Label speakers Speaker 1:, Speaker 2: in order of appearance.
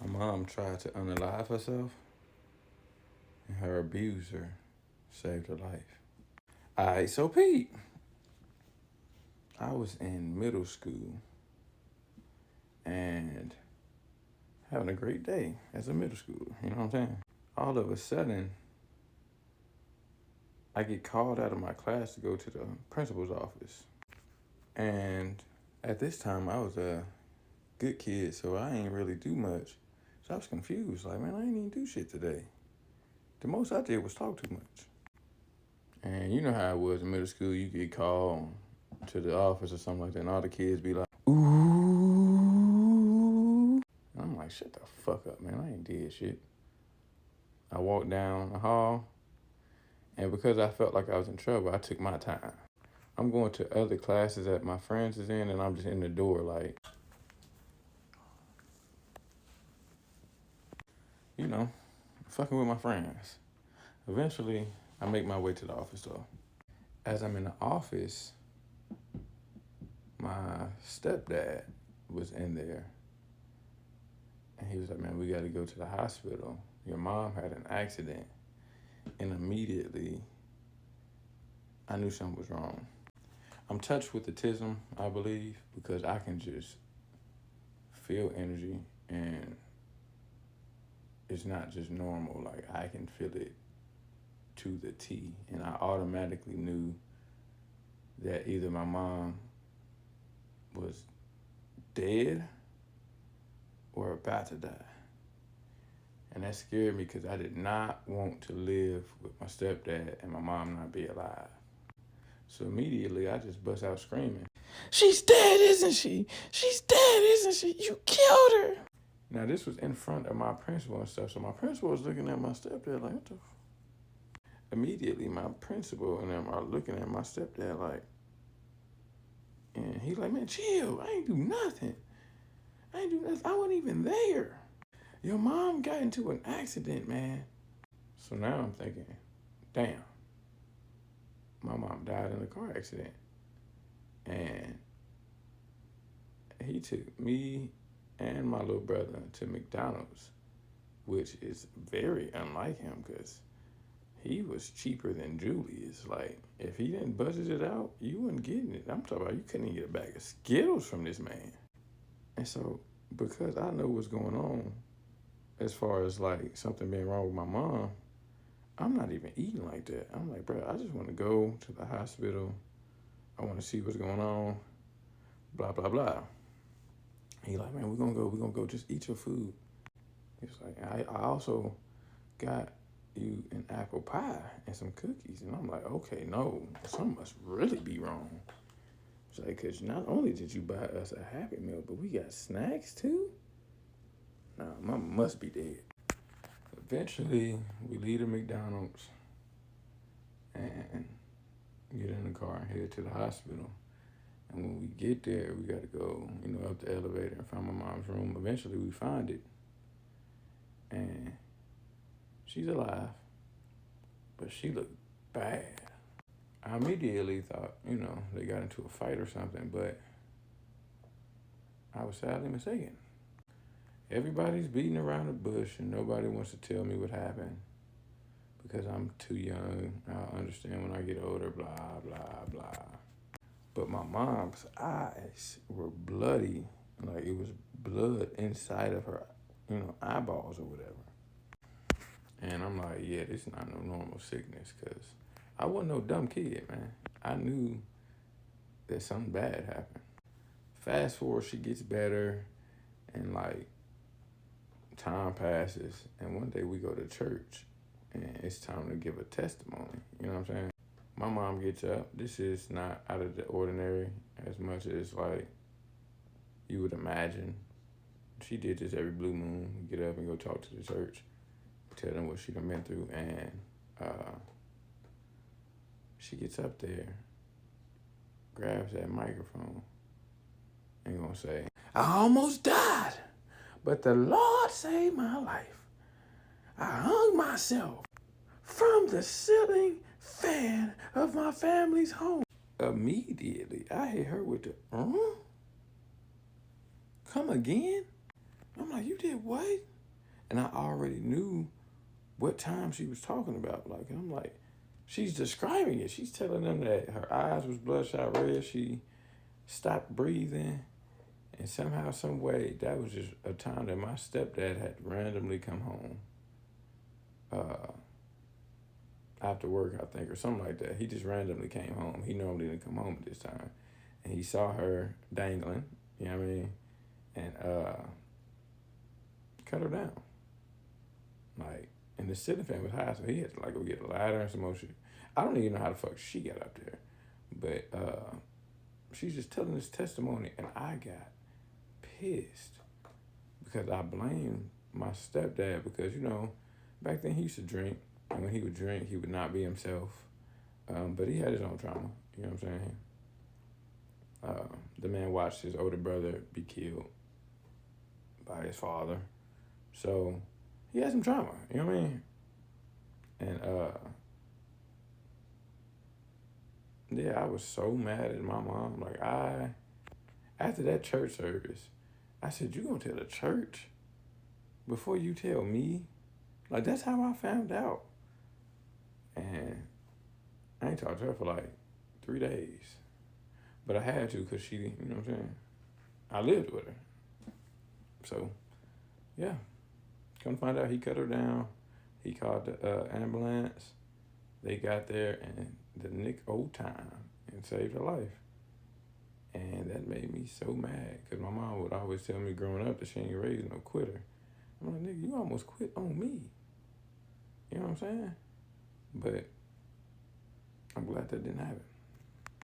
Speaker 1: My mom tried to unalive herself, and her abuser saved her life. Alright, so Pete, I was in middle school and having a great day as a middle schooler, you know what I'm saying? All of a sudden, I get called out of my class to go to the principal's office. And at this time, I was a good kid, so I ain't really do much. So I was confused, like, man, I ain't even do shit today. The most I did was talk too much. And you know how it was in middle school, you get called to the office or something like that, and all the kids be like, ooh. And I'm like, shut the fuck up, man, I ain't did shit. I walked down the hall, and because I felt like I was in trouble, I took my time. I'm going to other classes that my friends is in, and I'm just in the door like, you know, fucking with my friends. Eventually, I make my way to the office though. As I'm in the office, my stepdad was in there. And he was like, man, we got to go to the hospital. Your mom had an accident. And immediately, I knew something was wrong. I'm touched with autism, I believe, because I can just feel energy, and it's not just normal. Like, I can feel it to the T. And I automatically knew that either my mom was dead or about to die. And that scared me because I did not want to live with my stepdad and my mom not be alive. So immediately I just bust out screaming, she's dead, isn't she? She's dead, isn't she? You killed her. Now this was in front of my principal and stuff. So my principal was looking at my stepdad like, what the Immediately my principal and them are looking at my stepdad like, and he like, man, chill. I ain't do nothing. I wasn't even there. Your mom got into an accident, man. So now I'm thinking, damn, my mom died in a car accident. And he took me and my little brother to McDonald's, which is very unlike him because he was cheaper than Julius. Like, if he didn't budget it out, you wasn't getting it. I'm talking about you couldn't even get a bag of Skittles from this man. And so, because I know what's going on, as far as like something being wrong with my mom, I'm not even eating like that. I'm like, bro, I just want to go to the hospital. I want to see what's going on, blah, blah, blah. He like, man, we're going to go, just eat your food. He's like, I also got you an apple pie and some cookies. And I'm like, okay, no, something must really be wrong. It's like, because not only did you buy us a Happy Meal, but we got snacks too? Nah, mama must be dead. Eventually, we leave the McDonald's and get in the car and head to the hospital. And when we get there, we got to go, up the elevator and find my mom's room. Eventually, we find it. And she's alive, but she looked bad. I immediately thought, they got into a fight or something, but I was sadly mistaken. Everybody's beating around the bush and nobody wants to tell me what happened because I'm too young. I'll understand when I get older, blah, blah, blah. But my mom's eyes were bloody, like it was blood inside of her, eyeballs or whatever. And I'm like, yeah, this is not no normal sickness because I wasn't no dumb kid, man. I knew that something bad happened. Fast forward, she gets better and like time passes and one day we go to church and it's time to give a testimony. You know what I'm saying? My mom gets up. This is not out of the ordinary as much as like you would imagine. She did this every blue moon. Get up and go talk to the church, tell them what she done been through, and she gets up there, grabs that microphone, and gonna say, I almost died, but the Lord saved my life. I hung myself from the ceiling fan of my family's home. Immediately, I hit her with the, come again? I'm like, you did what? And I already knew what time she was talking about. Like, and I'm like, she's describing it. She's telling them that her eyes was bloodshot red. She stopped breathing. And somehow, some way, that was just a time that my stepdad had randomly come home. After work, I think, or something like that. He just randomly came home. He normally didn't come home at this time. And he saw her dangling, you know what I mean? And cut her down. Like, and the ceiling fan was high, so he had to like go get a ladder and some more shit. I don't even know how the fuck she got up there. But she's just telling this testimony, and I got pissed because I blamed my stepdad because, back then he used to drink. And when he would drink, he would not be himself. But he had his own trauma. You know what I'm saying? The man watched his older brother be killed by his father. So he had some trauma. You know what I mean? And yeah, I was so mad at my mom. Like, after that church service, I said, "You gonna tell the church before you tell me?" Like, that's how I found out. And I ain't talked to her for like 3 days. But I had to because she, you know what I'm saying? I lived with her. So, yeah. Come find out he cut her down. He called the ambulance. They got there in the nick of time and saved her life. And that made me so mad because my mom would always tell me growing up that she ain't raised no quitter. I'm like, nigga, you almost quit on me. You know what I'm saying? But I'm glad that didn't happen.